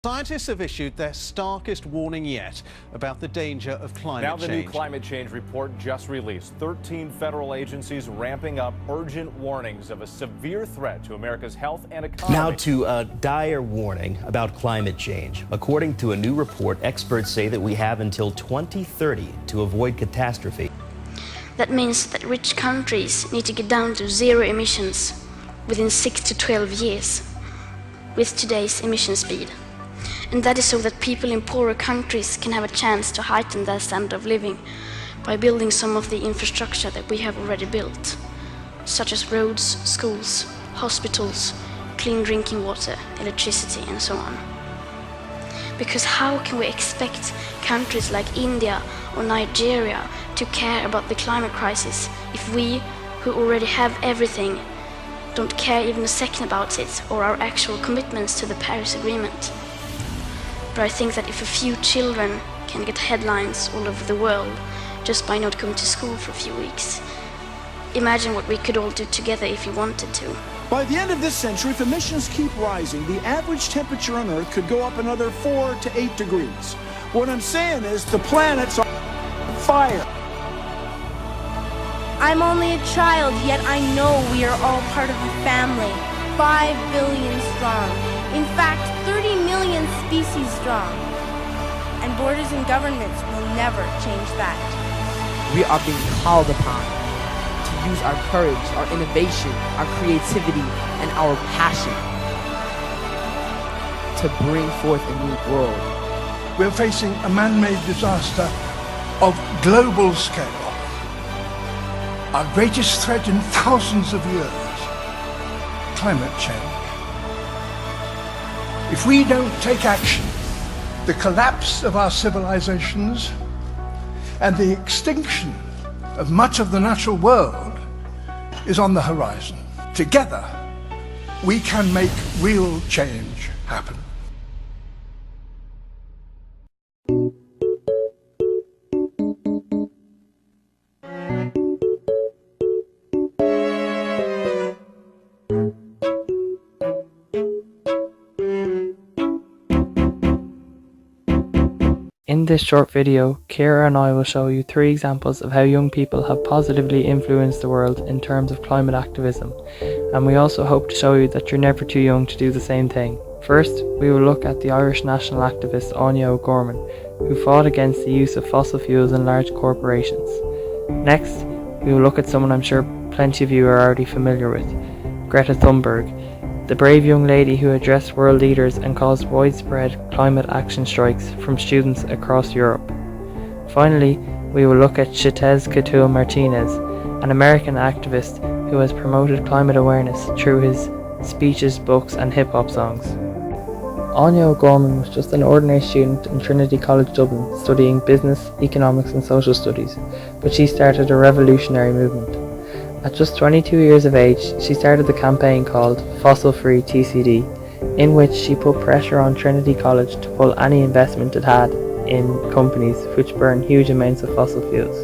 Scientists have issued their starkest warning yet about the danger of climate change. Now the new climate change report just released. 13 federal agencies ramping up urgent warnings of a severe threat to America's health and economy. Now to a dire warning about climate change. According to a new report, experts say that we have until 2030 to avoid catastrophe. That means that rich countries need to get down to zero emissions within 6 to 12 years with today's emission speed. And that is so that people in poorer countries can have a chance to heighten their standard of living by building some of the infrastructure that we have already built, such as roads, schools, hospitals, clean drinking water, electricity, and so on. Because how can we expect countries like India or Nigeria to care about the climate crisis if we, who already have everything, don't care even a second about it or our actual commitments to the Paris Agreement? But I think that if a few children can get headlines all over the world just by not going to school for a few weeks, imagine what we could all do together if we wanted to. By the end of this century, if emissions keep rising, the average temperature on Earth could go up another 4 to 8 degrees. What I'm saying is the planet's on fire. I'm only a child, yet I know we are all part of a family, 5 billion strong. In fact, 30 million species strong. And borders and governments will never change that. We are being called upon to use our courage, our innovation, our creativity, and our passion to bring forth a new world. We're facing a man-made disaster of global scale. Our greatest threat in thousands of years, climate change. If we don't take action, the collapse of our civilizations and the extinction of much of the natural world is on the horizon. Together, we can make real change happen. In this short video, Kira and I will show you 3 examples of how young people have positively influenced the world in terms of climate activism, and we also hope to show you that you're never too young to do the same thing. First, we will look at the Irish national activist Áine O'Gorman, who fought against the use of fossil fuels in large corporations. Next, we will look at someone I'm sure plenty of you are already familiar with, Greta Thunberg, the brave young lady who addressed world leaders and caused widespread climate action strikes from students across Europe. Finally, we will look at Xitez Catul Martinez, an American activist who has promoted climate awareness through his speeches, books, and hip-hop songs. Áine O'Gorman was just an ordinary student in Trinity College Dublin studying business, economics and social studies, but she started a revolutionary movement. At just 22 years of age, she started the campaign called Fossil Free TCD, in which she put pressure on Trinity College to pull any investment it had in companies which burn huge amounts of fossil fuels.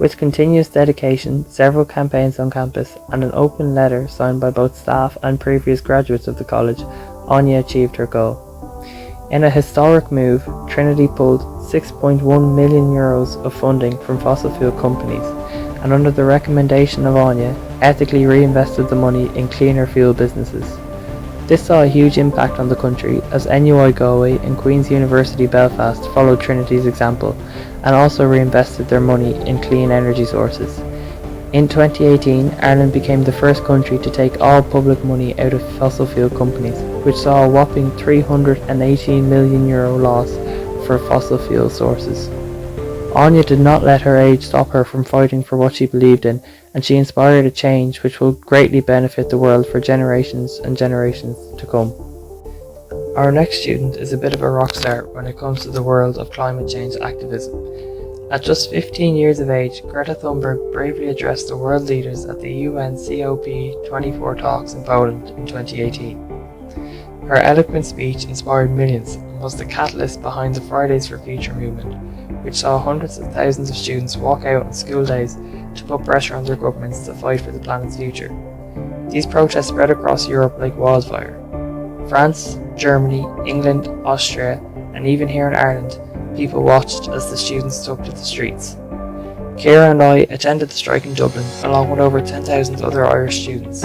With continuous dedication, several campaigns on campus, and an open letter signed by both staff and previous graduates of the college, Áine achieved her goal. In a historic move, Trinity pulled €6.1 million of funding from fossil fuel companies, and under the recommendation of Áine, ethically reinvested the money in cleaner fuel businesses. This saw a huge impact on the country as NUI Galway and Queen's University Belfast followed Trinity's example and also reinvested their money in clean energy sources. In 2018, Ireland became the first country to take all public money out of fossil fuel companies, which saw a whopping €318 million loss for fossil fuel sources. Áine did not let her age stop her from fighting for what she believed in, and she inspired a change which will greatly benefit the world for generations and generations to come. Our next student is a bit of a rock star when it comes to the world of climate change activism. At just 15 years of age, Greta Thunberg bravely addressed the world leaders at the UN COP24 talks in Poland in 2018. Her eloquent speech inspired millions and was the catalyst behind the Fridays for Future movement, which saw hundreds of thousands of students walk out on school days to put pressure on their governments to fight for the planet's future. These protests spread across Europe like wildfire. France, Germany, England, Austria, and even here in Ireland, people watched as the students took to the streets. Ciara and I attended the strike in Dublin along with over 10,000 other Irish students.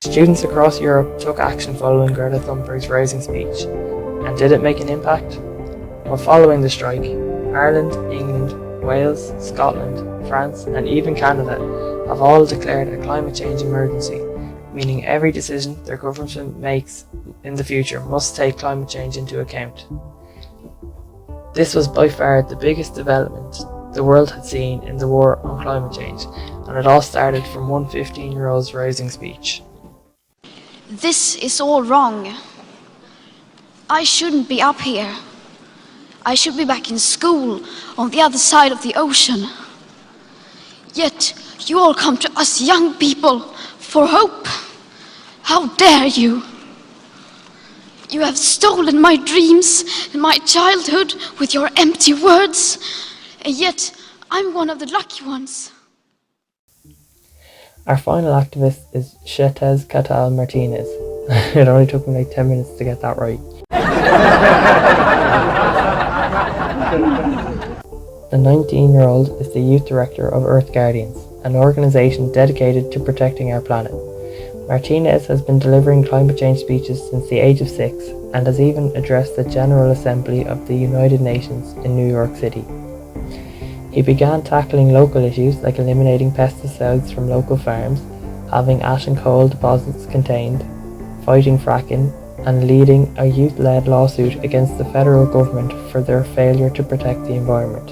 Students across Europe took action following Greta Thunberg's rousing speech. And did it make an impact? Well, following the strike, Ireland, England, Wales, Scotland, France, and even Canada have all declared a climate change emergency, meaning every decision their government makes in the future must take climate change into account. This was by far the biggest development the world had seen in the war on climate change, and it all started from one 15-year-old's rousing speech. This is all wrong. I shouldn't be up here. I should be back in school on the other side of the ocean. Yet you all come to us young people for hope. How dare you? You have stolen my dreams and my childhood with your empty words, and yet I'm one of the lucky ones. Our final activist is Chetez Catal Martinez. It only took me like 10 minutes to get that right. The 19-year-old is the youth director of Earth Guardians, an organisation dedicated to protecting our planet. Martinez has been delivering climate change speeches since the age of 6 and has even addressed the General Assembly of the United Nations in New York City. He began tackling local issues like eliminating pesticides from local farms, having ash and coal deposits contained, fighting fracking, and leading a youth-led lawsuit against the federal government for their failure to protect the environment.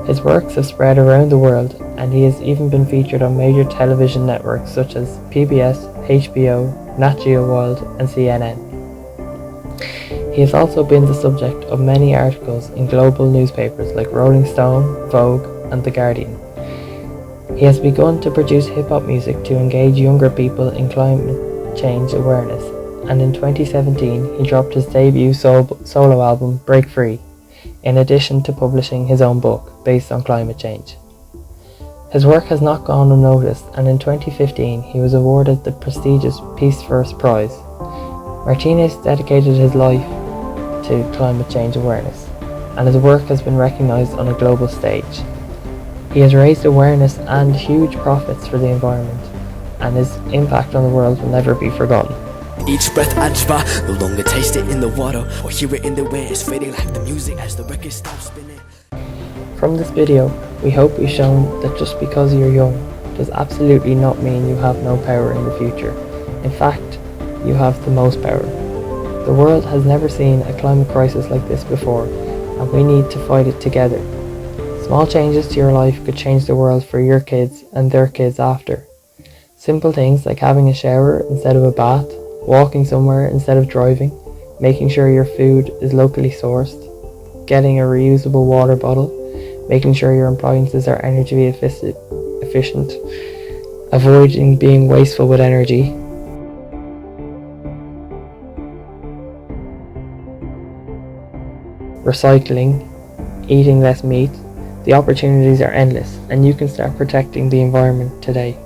His works have spread around the world, and he has even been featured on major television networks such as PBS, HBO, Nat Geo World, and CNN. He has also been the subject of many articles in global newspapers like Rolling Stone, Vogue, and The Guardian. He has begun to produce hip-hop music to engage younger people in climate change awareness, and in 2017 he dropped his debut solo album Break Free, in addition to publishing his own book based on climate change. His work has not gone unnoticed, and in 2015 he was awarded the prestigious Peace First Prize. Martinez dedicated his life to climate change awareness, and his work has been recognised on a global stage. He has raised awareness and huge profits for the environment, and his impact on the world will never be forgotten. Each breath I draw, no longer taste it in the water or hear it in the wind. It's fading like the music as the record stops spinning. From this video, we hope we've shown that just because you're young does absolutely not mean you have no power in the future. In fact, you have the most power. The world has never seen a climate crisis like this before, and we need to fight it together. Small changes to your life could change the world for your kids and their kids after. Simple things like having a shower instead of a bath, walking somewhere instead of driving, making sure your food is locally sourced, getting a reusable water bottle, making sure your appliances are energy efficient, avoiding being wasteful with energy, recycling, eating less meat. The opportunities are endless, and you can start protecting the environment today.